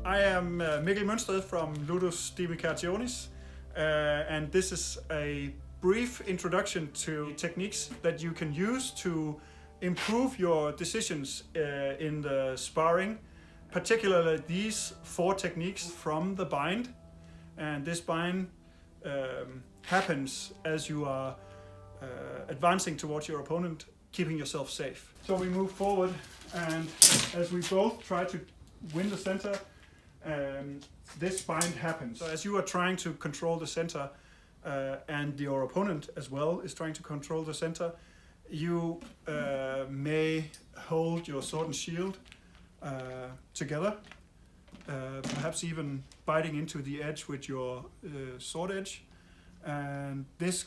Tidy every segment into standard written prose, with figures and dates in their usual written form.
I am Mikkel Mønsted from Ludus Dimicationis, and this is a brief introduction to techniques that you can use to improve your decisions in the sparring, particularly these 4 techniques from the bind. And this bind happens as you are advancing towards your opponent, keeping yourself safe. So we move forward, and as we both try to win the center, this bind happens. So as you are trying to control the center, and your opponent as well is trying to control the center, you may hold your sword and shield together, perhaps even biting into the edge with your sword edge, and this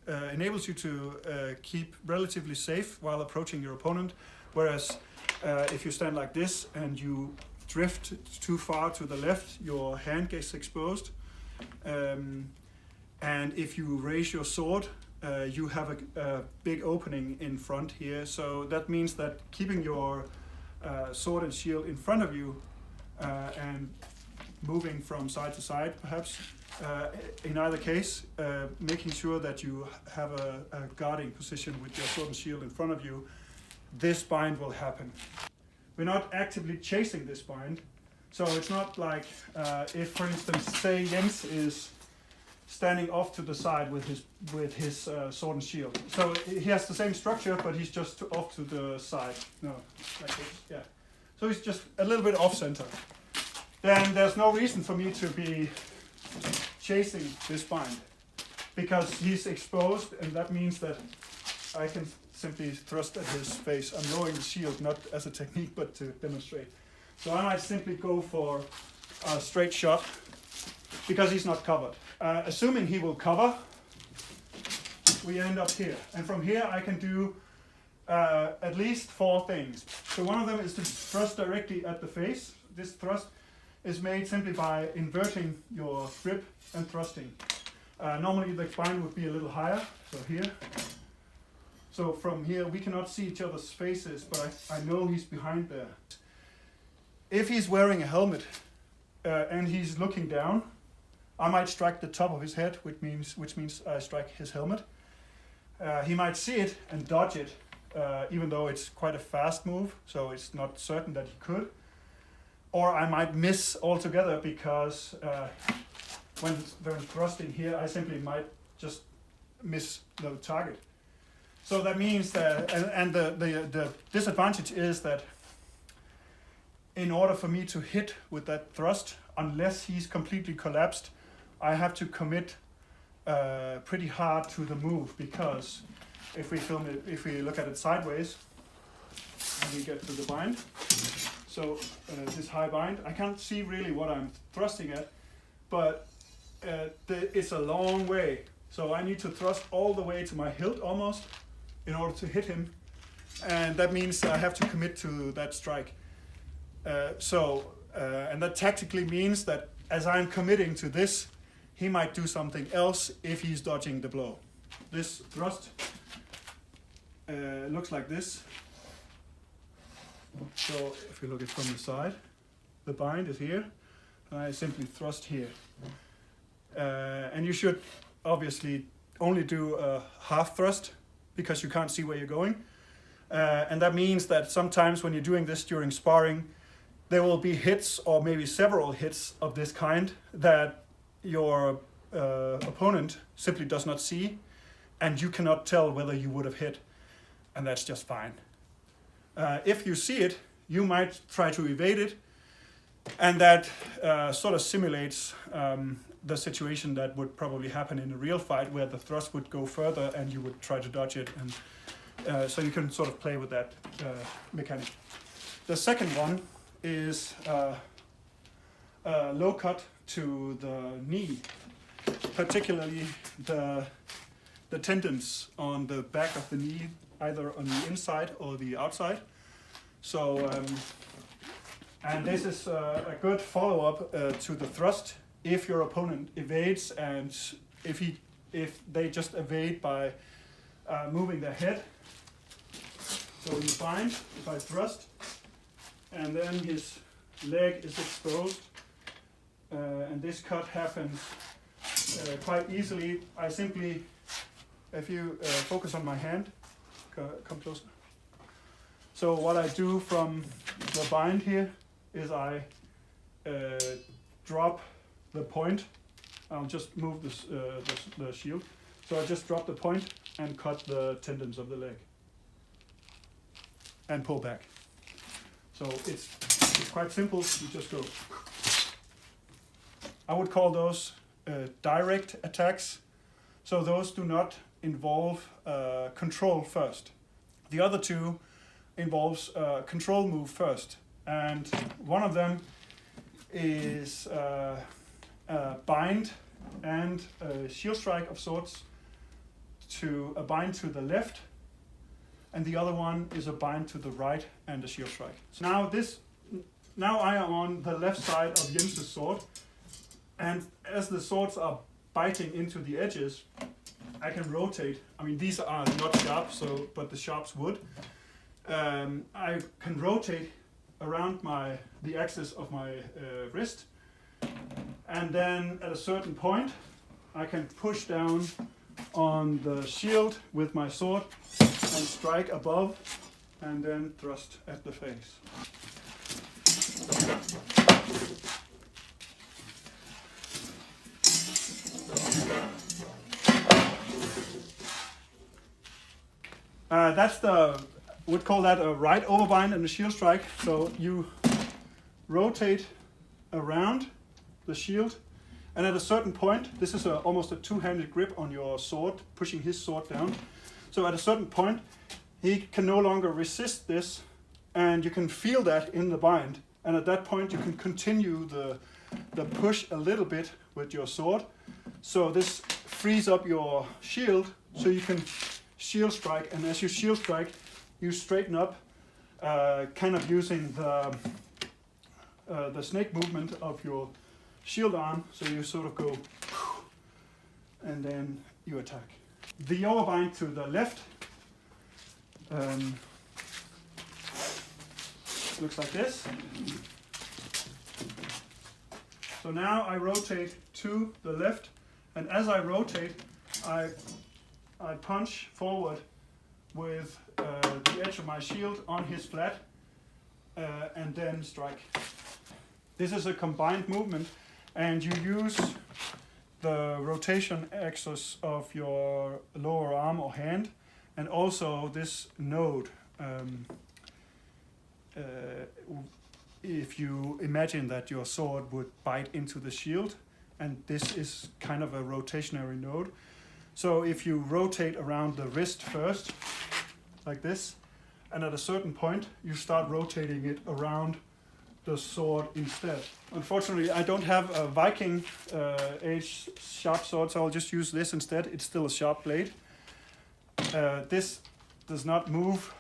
enables you to keep relatively safe while approaching your opponent. Whereas if you stand like this and you drift too far to the left, your hand gets exposed, and if you raise your sword, you have a big opening in front here. So that means that keeping your sword and shield in front of you and moving from side to side, perhaps, in either case, making sure that you have a guarding position with your sword and shield in front of you, this bind will happen. We're not actively chasing this bind, so it's not like if, for instance, say Jens is standing off to the side with his sword and shield. So he has the same structure, but he's just off to the side. No, like this, yeah. So he's just a little bit off center. Then there's no reason for me to be chasing this bind, because he's exposed, and that means that I can simply thrust at his face. I'm lowering the shield not as a technique but to demonstrate. So I might simply go for a straight shot because he's not covered. Assuming he will cover, we end up here, and from here I can do at least 4 things. So one of them is to thrust directly at the face. This thrust is made simply by inverting your grip and thrusting. Normally the bind would be a little higher, so here. So from here we cannot see each other's faces, but I know he's behind there. If he's wearing a helmet and he's looking down, I might strike the top of his head, which means I strike his helmet. He might see it and dodge it, even though it's quite a fast move, so it's not certain that he could. Or I might miss altogether because when they're thrusting here, I simply might just miss the target. So that means that, and the disadvantage is that in order for me to hit with that thrust, unless he's completely collapsed, I have to commit pretty hard to the move, because if we look at it sideways, and we get to the bind, so this high bind, I can't see really what I'm thrusting at, but it's a long way. So I need to thrust all the way to my hilt almost in order to hit him, and that means I have to commit to that strike. And that tactically means that as I'm committing to this, he might do something else if he's dodging the blow. This thrust looks like this. So if you look at it from the side, the bind is here, and I simply thrust here. And you should obviously only do a half thrust, because you can't see where you're going. And that means that sometimes when you're doing this during sparring, there will be hits, or maybe several hits of this kind, that your opponent simply does not see, and you cannot tell whether you would have hit, and that's just fine. If you see it, you might try to evade it, and that sort of simulates the situation that would probably happen in a real fight, where the thrust would go further and you would try to dodge it, and so you can sort of play with that mechanic. The second one is a low cut to the knee, particularly the tendons on the back of the knee, either on the inside or the outside. So, and this is a good follow-up to the thrust if your opponent evades, and if they just evade by moving their head. So you bind, if I thrust, and then his leg is exposed, and this cut happens quite easily. I simply, if you focus on my hand, come closer. So what I do from the bind here is I drop the point. I'll just move this, the shield. So I just drop the point and cut the tendons of the leg and pull back. So it's quite simple. You just go. I would call those direct attacks. So those do not involve control first. The other two involves control move first. And one of them is a bind and a shield strike of sorts, to a bind to the left, and the other one is a bind to the right and a shield strike. So now I am on the left side of Jens's sword, and as the swords are biting into the edges, I can rotate. I mean, these are not sharp, but the sharps would. I can rotate around the axis of my wrist, and then at a certain point I can push down on the shield with my sword and strike above, and then thrust at the face. Would call that a right overbind and a shield strike. So you rotate around the shield, and at a certain point, this is almost a two-handed grip on your sword, pushing his sword down. So at a certain point, he can no longer resist this, and you can feel that in the bind. And at that point, you can continue the push a little bit with your sword. So this frees up your shield, so you can shield strike. And as you shield strike, you straighten up, kind of using the snake movement of your shield arm. So you sort of go, and then you attack. The overbind to the left looks like this. So now I rotate to the left, and as I rotate, I punch forward with the edge of my shield on his flat, and then strike. This is a combined movement, and you use the rotation axis of your lower arm or hand, and also this node. If you imagine that your sword would bite into the shield, and this is kind of a rotationary node. So if you rotate around the wrist first, like this, and at a certain point you start rotating it around the sword instead. Unfortunately, I don't have a Viking age sharp sword, so I'll just use this instead. It's still a sharp blade. This does not move.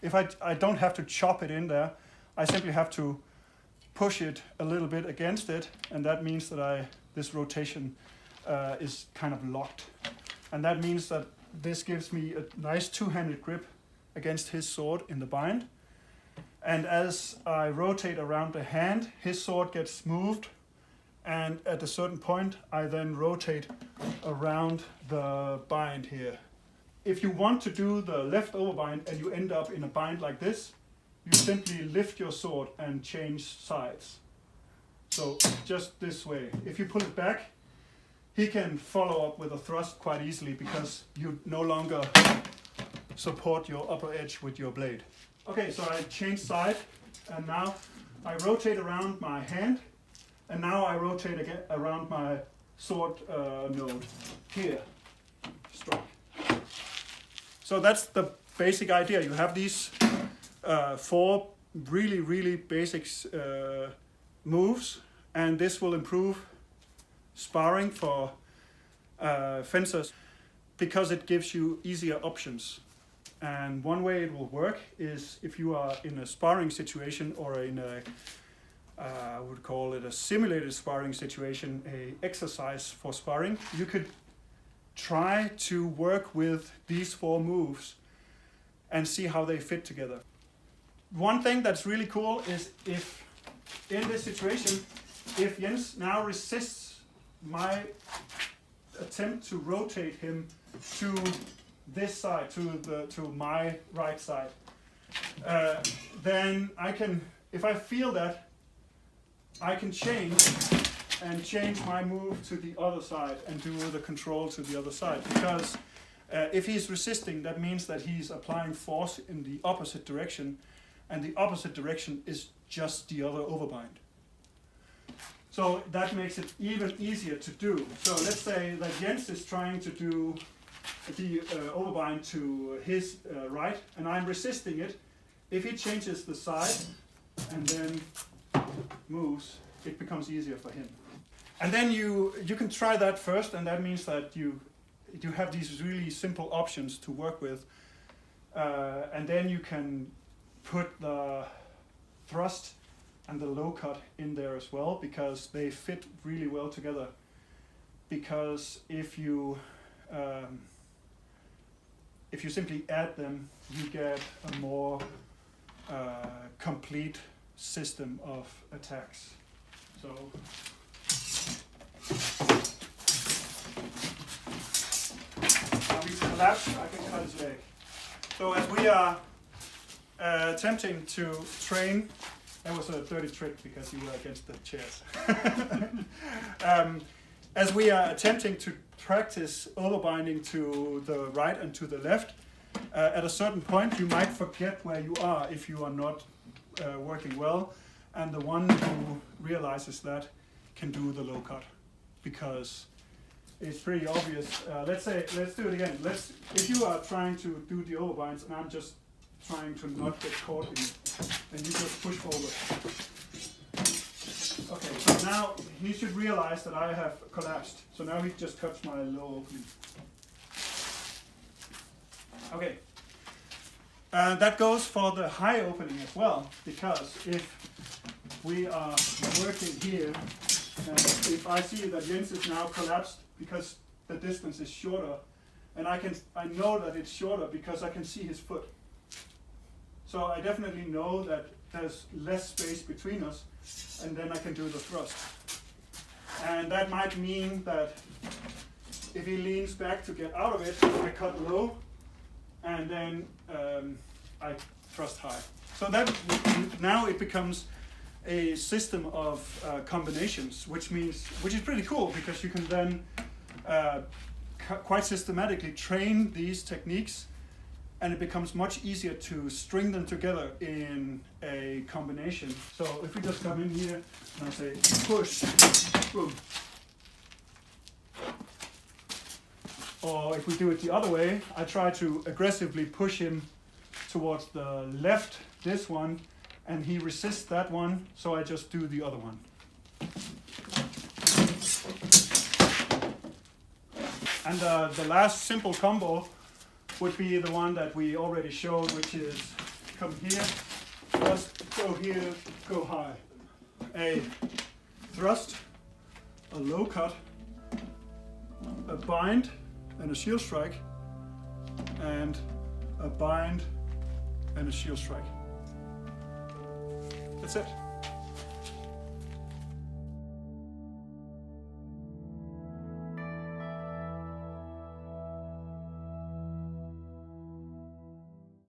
If I don't have to chop it in there, I simply have to push it a little bit against it, and that means that this rotation is kind of locked. And that means that this gives me a nice two-handed grip against his sword in the bind. And as I rotate around the hand, his sword gets moved, and at a certain point I then rotate around the bind here. If you want to do the left overbind and you end up in a bind like this, you simply lift your sword and change sides. So just this way. If you pull it back, he can follow up with a thrust quite easily because you no longer support your upper edge with your blade. Okay, so I change side, and now I rotate around my hand, and now I rotate again around my sword node here. Strike. So that's the basic idea. You have these four really basic moves, and this will improve sparring for fencers because it gives you easier options. And one way it will work is if you are in a sparring situation, or in a, I would call it a simulated sparring situation, a exercise for sparring, you could try to work with these four moves and see how they fit together. One thing that's really cool is if in this situation, if Jens now resists my attempt to rotate him to this side, to my right side, then I can, if I feel that, I can change my move to the other side and do the control to the other side. Because if he's resisting, that means that he's applying force in the opposite direction, and the opposite direction is just the other overbind. So that makes it even easier to do. So let's say that Jens is trying to do the overbind to his right, and I'm resisting it. If he changes the side and then moves, it becomes easier for him. And then you can try that first, and that means that you have these really simple options to work with, and then you can put the thrust and the low cut in there as well, because they fit really well together. Because if you simply add them, you get a more complete system of attacks. So now we collapse, I can cut his leg. So as we are attempting to train, that was a dirty trick because you were against the chairs. As we are attempting to practice overbinding to the right and to the left, at a certain point you might forget where you are if you are not working well, and the one who realizes that can do the low cut, because it's pretty obvious. Let's do it again. If you are trying to do the overbinds and I'm just trying to not get caught in it, then you just push forward. Okay, so now he should realize that I have collapsed. So now he just cuts my low opening. Okay. That goes for the high opening as well, because if we are working here, and if I see that Jens is now collapsed because the distance is shorter, and I know that it's shorter because I can see his foot. So I definitely know that there's less space between us, and then I can do the thrust. And that might mean that if he leans back to get out of it, I cut low, and then I thrust high. So that now it becomes a system of combinations, which is pretty cool, because you can then quite systematically train these techniques, and it becomes much easier to string them together in a combination. So if we just come in here and I say push, boom. Or if we do it the other way, I try to aggressively push him towards the left, this one, and he resists that one, so I just do the other one. And the last simple combo would be the one that we already showed, which is come here, just go here, go high. A thrust, a low cut, a bind and a shield strike, and a bind and a shield strike. That's it.